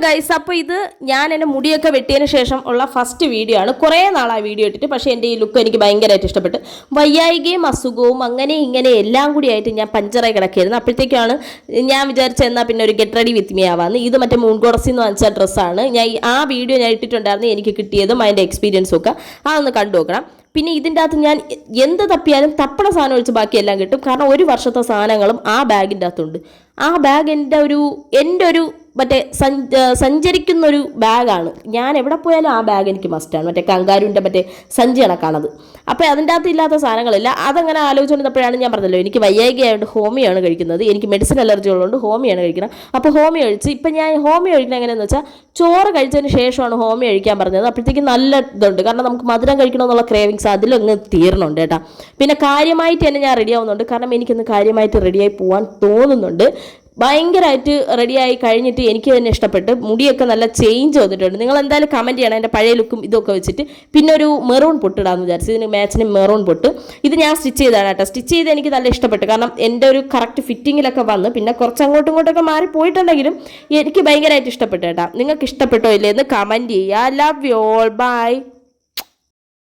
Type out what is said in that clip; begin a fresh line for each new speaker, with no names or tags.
Guys, അപ്പോൾ ഇത് ഞാൻ എൻ്റെ മുടിയൊക്കെ വെട്ടിയതിന് ശേഷം ഉള്ള ഫസ്റ്റ് വീഡിയോ ആണ്. കുറേ നാളായി വീഡിയോ ഇട്ടിട്ട്, പക്ഷേ എൻ്റെ ഈ ലുക്ക് എനിക്ക് ഭയങ്കരമായിട്ട് ഇഷ്ടപ്പെട്ടു. വയ്യായികയും അസുഖവും അങ്ങനെ ഇങ്ങനെ എല്ലാം കൂടി ആയിട്ട് ഞാൻ പഞ്ചറായി കിടക്കുകയായിരുന്നു. അപ്പോഴത്തേക്കാണ് ഞാൻ വിചാരിച്ചത് എന്നാൽ പിന്നെ ഒരു ഗെറ്റ് റെഡി വിത്ത് മീ ആവാന്ന്. ഇത് മറ്റേ മൂൺഗോഡസിൽ നിന്ന് വാങ്ങിച്ച ഡ്രസ്സാണ്. ആ വീഡിയോ ഞാൻ ഇട്ടിട്ടുണ്ടായിരുന്നു, എനിക്ക് കിട്ടിയതും അതിൻ്റെ എക്സ്പീരിയൻസും ഒക്കെ അതൊന്ന് കണ്ടു നോക്കണം. പിന്നെ ഇതിൻ്റെ അകത്ത് ഞാൻ എന്ത് തപ്പിയാലും തപ്പണ സാധനം ഒഴിച്ച് ബാക്കിയെല്ലാം കിട്ടും. കാരണം ഒരു വർഷത്തെ സാധനങ്ങളും ആ ബാഗിൻ്റെ അകത്തുണ്ട്. ആ ബാഗ് എൻ്റെ ഒരു മറ്റേ സഞ്ചരിക്കുന്നൊരു ബാഗാണ്. ഞാൻ എവിടെ പോയാലും ആ ബാഗ് എനിക്ക് മസ്റ്റാണ്. മറ്റേ കങ്കാരുവിൻ്റെ മറ്റേ സഞ്ചി കണക്കാണത്. അപ്പോൾ അതിൻ്റെ അകത്ത് ഇല്ലാത്ത സാധനങ്ങളില്ല. അതങ്ങനെ ആലോചിച്ചുകൊണ്ടിരുന്നപ്പോഴാണ് ഞാൻ പറഞ്ഞല്ലോ, എനിക്ക് വയ്യായികയായതുകൊണ്ട് ഹോമിയാണ് കഴിക്കുന്നത്. എനിക്ക് മെഡിസിൻ അലർജി ഉള്ളതുകൊണ്ട് ഹോമിയാണ് കഴിക്കുന്നത്. അപ്പോൾ ഹോമിയോ കഴിച്ച് ഇപ്പം ഞാൻ ഹോമിയോ കഴിക്കുന്നത് എങ്ങനെയാണെന്ന് വെച്ചാൽ, ചോറ് കഴിച്ചതിന് ശേഷമാണ് ഹോമിയോ കഴിക്കാൻ പറഞ്ഞത്. അപ്പോഴത്തേക്ക് നല്ല ഇതുണ്ട്. കാരണം നമുക്ക് മധുരം കഴിക്കണമെന്നുള്ള ക്രേവിങ്സ് അതിലങ്ങ് തീർന്നുണ്ട് കേട്ടോ. പിന്നെ കാര്യമായിട്ട് തന്നെ ഞാൻ റെഡി ആവുന്നുണ്ട്. കാരണം എനിക്കൊന്ന് കാര്യമായിട്ട് റെഡിയായി പോകാൻ തോന്നുന്നുണ്ട്. ഭയങ്കരമായിട്ട് റെഡിയായി കഴിഞ്ഞിട്ട് എനിക്ക് തന്നെ ഇഷ്ടപ്പെട്ട്. മുടിയൊക്കെ നല്ല ചേഞ്ച് വന്നിട്ടുണ്ട്. നിങ്ങൾ എന്തായാലും കമൻറ്റ് ചെയ്യണം എൻ്റെ പഴയ ലുക്കും ഇതൊക്കെ വെച്ചിട്ട്. പിന്നെ ഒരു മെറൂൺ പൊട്ടിടാമെന്ന് വിചാരിച്ചു. ഇതിന് മാച്ചിന് മെറൂൺ പൊട്ട്. ഇത് ഞാൻ സ്റ്റിച്ച് ചെയ്താണ് കേട്ടോ. സ്റ്റിച്ച് ചെയ്ത് എനിക്ക് നല്ല ഇഷ്ടപ്പെട്ടു. കാരണം എൻ്റെ ഒരു കറക്റ്റ് ഫിറ്റിങ്ങിലൊക്കെ വന്ന്, പിന്നെ കുറച്ച് അങ്ങോട്ടും ഇങ്ങോട്ടൊക്കെ മാറി പോയിട്ടുണ്ടെങ്കിലും എനിക്ക് ഭയങ്കരമായിട്ട് ഇഷ്ടപ്പെട്ടു കേട്ടോ. നിങ്ങൾക്ക് ഇഷ്ടപ്പെട്ടോ ഇല്ലേ എന്ന് കമൻറ്റ് ചെയ്യുക. Love you all, by.